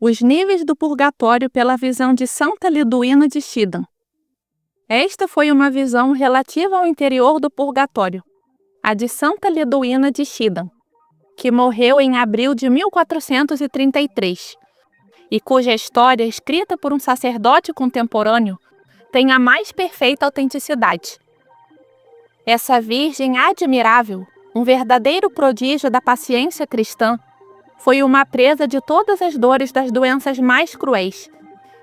os níveis do purgatório pela visão de Santa Liduína de Schiedam. Esta foi uma visão relativa ao interior do purgatório, a de Santa Liduína de Schiedam, que morreu em abril de 1433, e cuja história, escrita por um sacerdote contemporâneo, tem a mais perfeita autenticidade. Essa virgem admirável, um verdadeiro prodígio da paciência cristã, foi uma presa de todas as dores das doenças mais cruéis,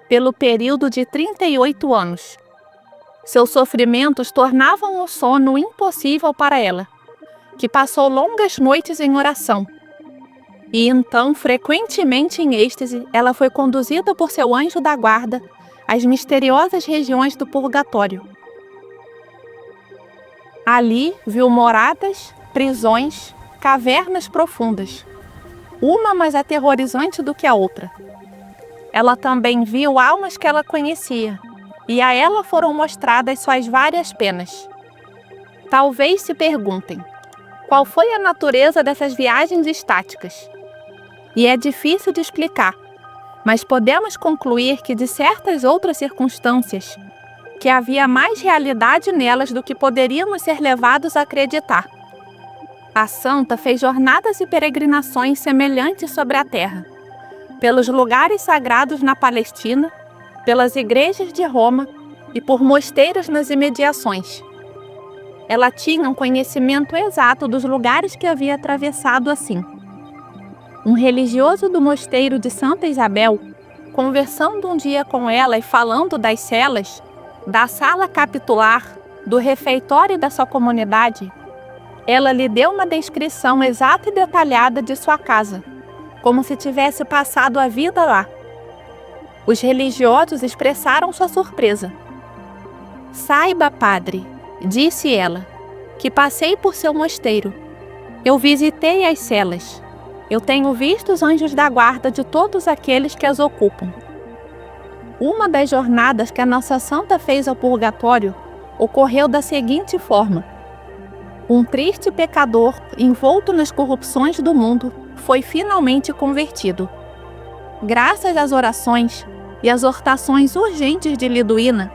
pelo período de 38 anos. Seus sofrimentos tornavam o sono impossível para ela, que passou longas noites em oração. E então, frequentemente em êxtase, ela foi conduzida por seu anjo da guarda às misteriosas regiões do purgatório. Ali viu moradas, prisões, cavernas profundas, uma mais aterrorizante do que a outra. Ela também viu almas que ela conhecia, e a ela foram mostradas suas várias penas. Talvez se perguntem, qual foi a natureza dessas viagens estáticas? E é difícil de explicar, mas podemos concluir que de certas outras circunstâncias, que havia mais realidade nelas do que poderíamos ser levados a acreditar. A santa fez jornadas e peregrinações semelhantes sobre a terra, pelos lugares sagrados na Palestina, pelas igrejas de Roma e por mosteiros nas imediações. Ela tinha um conhecimento exato dos lugares que havia atravessado assim. Um religioso do mosteiro de Santa Isabel, conversando um dia com ela e falando das celas, da sala capitular, do refeitório da sua comunidade, ela lhe deu uma descrição exata e detalhada de sua casa, como se tivesse passado a vida lá. Os religiosos expressaram sua surpresa. "Saiba, padre", disse ela, "que passei por seu mosteiro. Eu visitei as celas. Eu tenho visto os anjos da guarda de todos aqueles que as ocupam. Uma das jornadas que a nossa santa fez ao purgatório ocorreu da seguinte forma: um triste pecador, envolto nas corrupções do mundo, foi finalmente convertido. Graças às orações e às exortações urgentes de Liduína,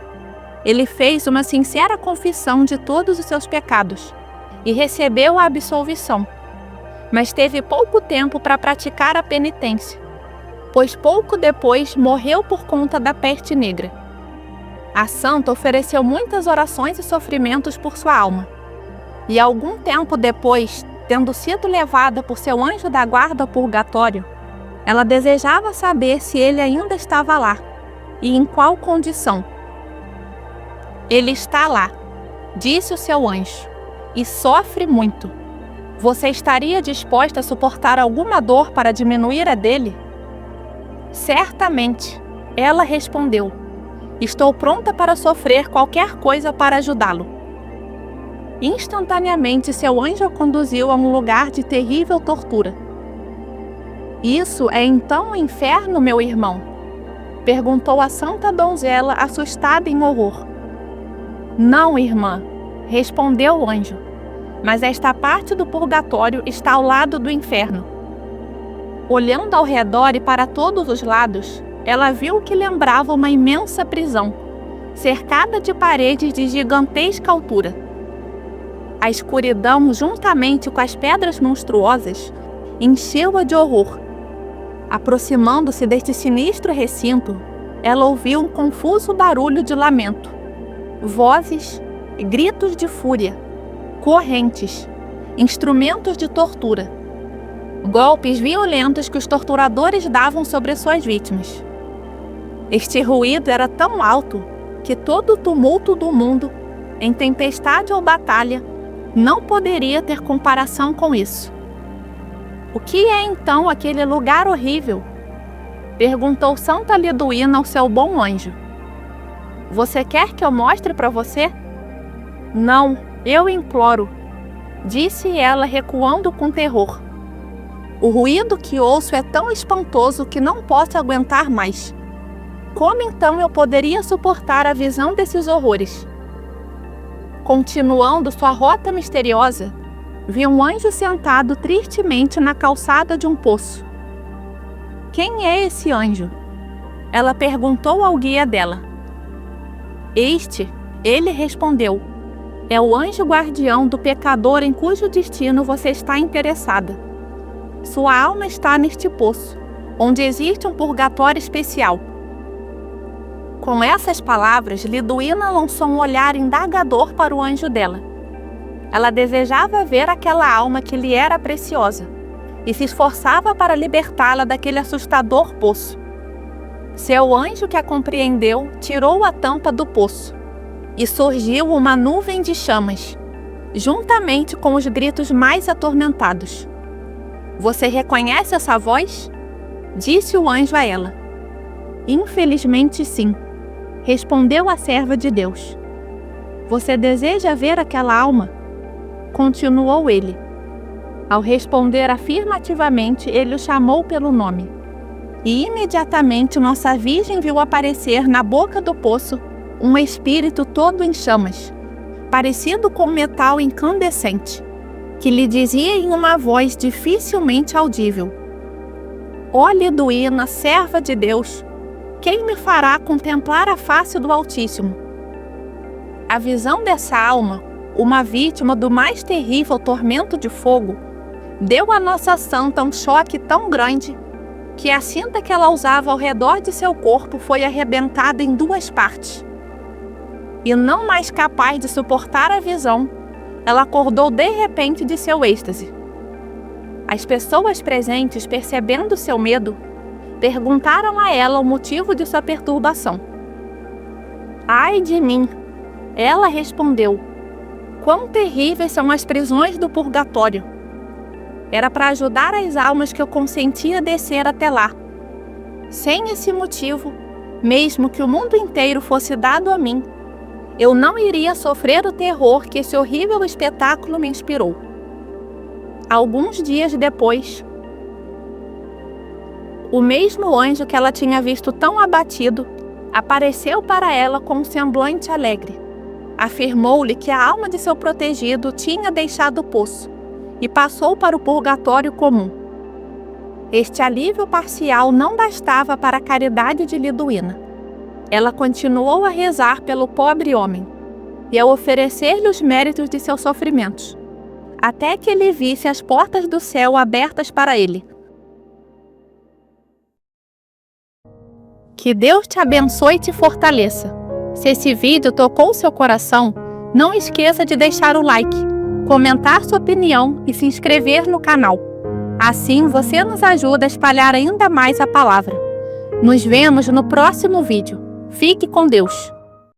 ele fez uma sincera confissão de todos os seus pecados e recebeu a absolvição, mas teve pouco tempo para praticar a penitência, pois pouco depois morreu por conta da peste negra. A santa ofereceu muitas orações e sofrimentos por sua alma, e algum tempo depois, tendo sido levada por seu anjo da guarda ao purgatório, ela desejava saber se ele ainda estava lá, e em qual condição. "Ele está lá", disse o seu anjo, "e sofre muito. Você estaria disposta a suportar alguma dor para diminuir a dele?" "Certamente", ela respondeu. "Estou pronta para sofrer qualquer coisa para ajudá-lo." Instantaneamente, seu anjo a conduziu a um lugar de terrível tortura. "Isso é então o inferno, meu irmão?" perguntou a santa donzela, assustada em horror. "Não, irmã", respondeu o anjo, "mas esta parte do purgatório está ao lado do inferno." Olhando ao redor e para todos os lados, ela viu que lembrava uma imensa prisão, cercada de paredes de gigantesca altura. A escuridão, juntamente com as pedras monstruosas, encheu-a de horror. Aproximando-se deste sinistro recinto, ela ouviu um confuso barulho de lamento, vozes, gritos de fúria, correntes, instrumentos de tortura, golpes violentos que os torturadores davam sobre suas vítimas. Este ruído era tão alto que todo o tumulto do mundo, em tempestade ou batalha, não poderia ter comparação com isso. "O que é então aquele lugar horrível?" perguntou Santa Liduína ao seu bom anjo. "Você quer que eu mostre para você?" "Não, eu imploro", disse ela, recuando com terror. "O ruído que ouço é tão espantoso que não posso aguentar mais. Como então eu poderia suportar a visão desses horrores?" Continuando sua rota misteriosa, viu um anjo sentado tristemente na calçada de um poço. quem é esse anjo?" Ela perguntou ao guia dela. Ele respondeu, "é o anjo guardião do pecador em cujo destino você está interessada. Sua alma está neste poço, onde existe um purgatório especial." Com essas palavras, Liduína lançou um olhar indagador para o anjo dela. Ela desejava ver aquela alma que lhe era preciosa e se esforçava para libertá-la daquele assustador poço. Seu anjo, que a compreendeu, tirou a tampa do poço e surgiu uma nuvem de chamas, juntamente com os gritos mais atormentados. "Você reconhece essa voz?" disse o anjo a ela. "Infelizmente, sim", respondeu a serva de Deus. "Você deseja ver aquela alma?" continuou ele. Ao responder afirmativamente, ele o chamou pelo nome. E imediatamente nossa Virgem viu aparecer na boca do poço um espírito todo em chamas, parecido com metal incandescente, que lhe dizia em uma voz dificilmente audível: "Ó Liduína, serva de Deus, quem me fará contemplar a face do Altíssimo?" A visão dessa alma, uma vítima do mais terrível tormento de fogo, deu à nossa santa um choque tão grande que a cinta que ela usava ao redor de seu corpo foi arrebentada em 2 partes. E não mais capaz de suportar a visão, ela acordou de repente de seu êxtase. As pessoas presentes, percebendo seu medo, perguntaram a ela o motivo de sua perturbação. "Ai de mim!" ela respondeu. "Quão terríveis são as prisões do purgatório! Era para ajudar as almas que eu consentia descer até lá. Sem esse motivo, mesmo que o mundo inteiro fosse dado a mim, eu não iria sofrer o terror que esse horrível espetáculo me inspirou." Alguns dias depois, o mesmo anjo que ela tinha visto tão abatido apareceu para ela com um semblante alegre. Afirmou-lhe que a alma de seu protegido tinha deixado o poço e passou para o purgatório comum. Este alívio parcial não bastava para a caridade de Liduína. Ela continuou a rezar pelo pobre homem e a oferecer-lhe os méritos de seus sofrimentos, até que ele visse as portas do céu abertas para ele. Que Deus te abençoe e te fortaleça. Se esse vídeo tocou seu coração, não esqueça de deixar o like, comentar sua opinião e se inscrever no canal. Assim você nos ajuda a espalhar ainda mais a palavra. Nos vemos no próximo vídeo. Fique com Deus!